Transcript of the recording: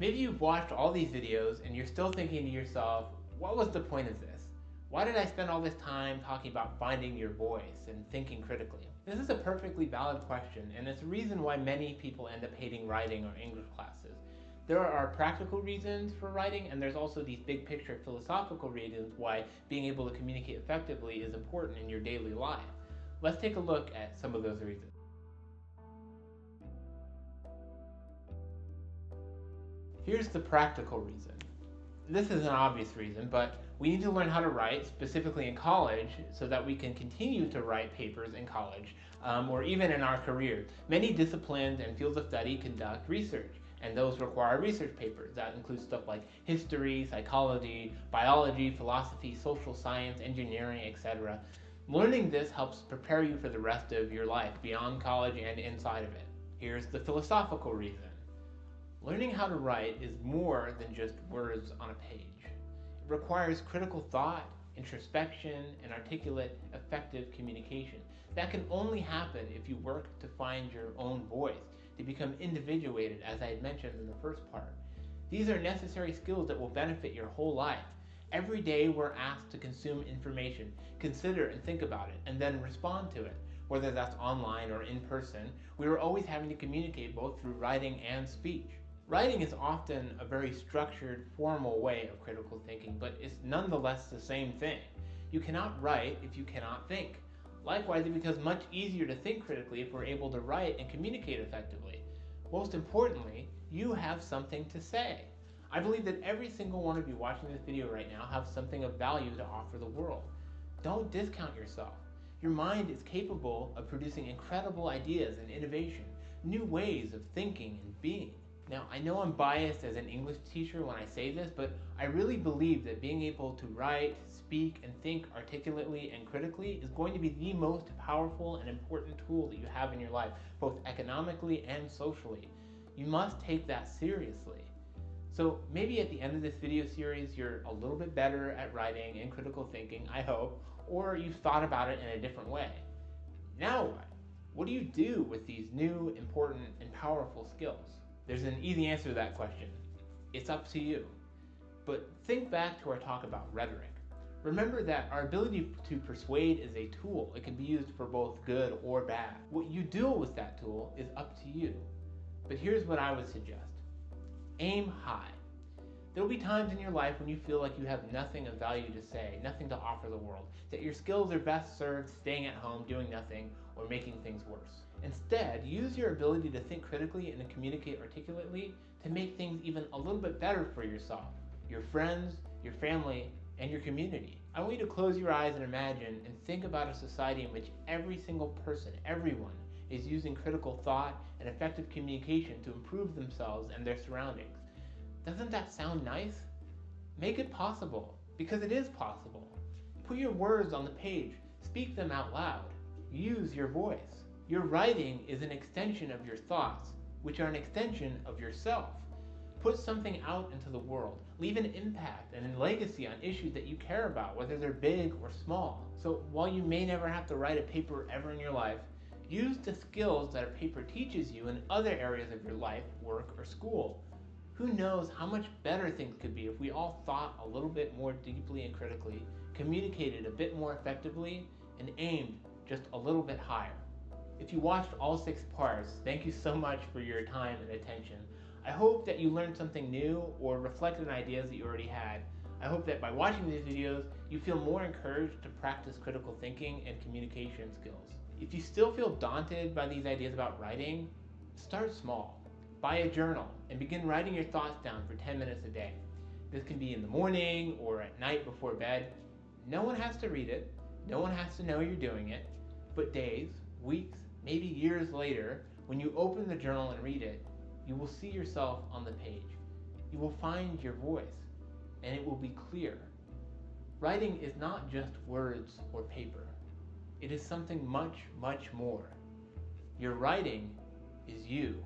Maybe you've watched all these videos and you're still thinking to yourself, what was the point of this? Why did I spend all this time talking about finding your voice and thinking critically? This is a perfectly valid question, and it's a reason why many people end up hating writing or English classes. There are practical reasons for writing, and there's also these big picture philosophical reasons why being able to communicate effectively is important in your daily life. Let's take a look at some of those reasons. Here's the practical reason. This is an obvious reason, but we need to learn how to write, specifically in college, so that we can continue to write papers in college, or even in our career. Many disciplines and fields of study conduct research, and those require research papers. That includes stuff like history, psychology, biology, philosophy, social science, engineering, etc. Learning this helps prepare you for the rest of your life, beyond college and inside of it. Here's the philosophical reason. Learning how to write is more than just words on a page. It requires critical thought, introspection, and articulate, effective communication. That can only happen if you work to find your own voice, to become individuated, as I had mentioned in the first part. These are necessary skills that will benefit your whole life. Every day we're asked to consume information, consider and think about it, and then respond to it. Whether that's online or in person, we are always having to communicate both through writing and speech. Writing is often a very structured, formal way of critical thinking, but it's nonetheless the same thing. You cannot write if you cannot think. Likewise, it becomes much easier to think critically if we're able to write and communicate effectively. Most importantly, you have something to say. I believe that every single one of you watching this video right now have something of value to offer the world. Don't discount yourself. Your mind is capable of producing incredible ideas and innovation, new ways of thinking and being. Now, I know I'm biased as an English teacher when I say this, but I really believe that being able to write, speak, and think articulately and critically is going to be the most powerful and important tool that you have in your life, both economically and socially. You must take that seriously. So maybe at the end of this video series, you're a little bit better at writing and critical thinking, I hope, or you've thought about it in a different way. Now what? What do you do with these new, important, and powerful skills? There's an easy answer to that question. It's up to you. But think back to our talk about rhetoric. Remember that our ability to persuade is a tool. It can be used for both good or bad. What you do with that tool is up to you. But here's what I would suggest. Aim high. There will be times in your life when you feel like you have nothing of value to say, nothing to offer the world, that your skills are best served staying at home, doing nothing, or making things worse. Instead, use your ability to think critically and to communicate articulately to make things even a little bit better for yourself, your friends, your family, and your community. I want you to close your eyes and imagine and think about a society in which every single person, everyone, is using critical thought and effective communication to improve themselves and their surroundings. Doesn't that sound nice? Make it possible, because it is possible. Put your words on the page, speak them out loud. Use your voice. Your writing is an extension of your thoughts, which are an extension of yourself. Put something out into the world. Leave an impact and a legacy on issues that you care about, whether they're big or small. So while you may never have to write a paper ever in your life, use the skills that a paper teaches you in other areas of your life, work, or school. Who knows how much better things could be if we all thought a little bit more deeply and critically, communicated a bit more effectively, and aimed just a little bit higher. If you watched all 6 parts, thank you so much for your time and attention. I hope that you learned something new or reflected on ideas that you already had. I hope that by watching these videos, you feel more encouraged to practice critical thinking and communication skills. If you still feel daunted by these ideas about writing, start small. Buy a journal and begin writing your thoughts down for 10 minutes a day. This can be in the morning or at night before bed. No one has to read it. No one has to know you're doing it. But days, weeks, maybe years later, when you open the journal and read it, you will see yourself on the page. You will find your voice, and it will be clear. Writing is not just words or paper. It is something much, much more. Your writing is you.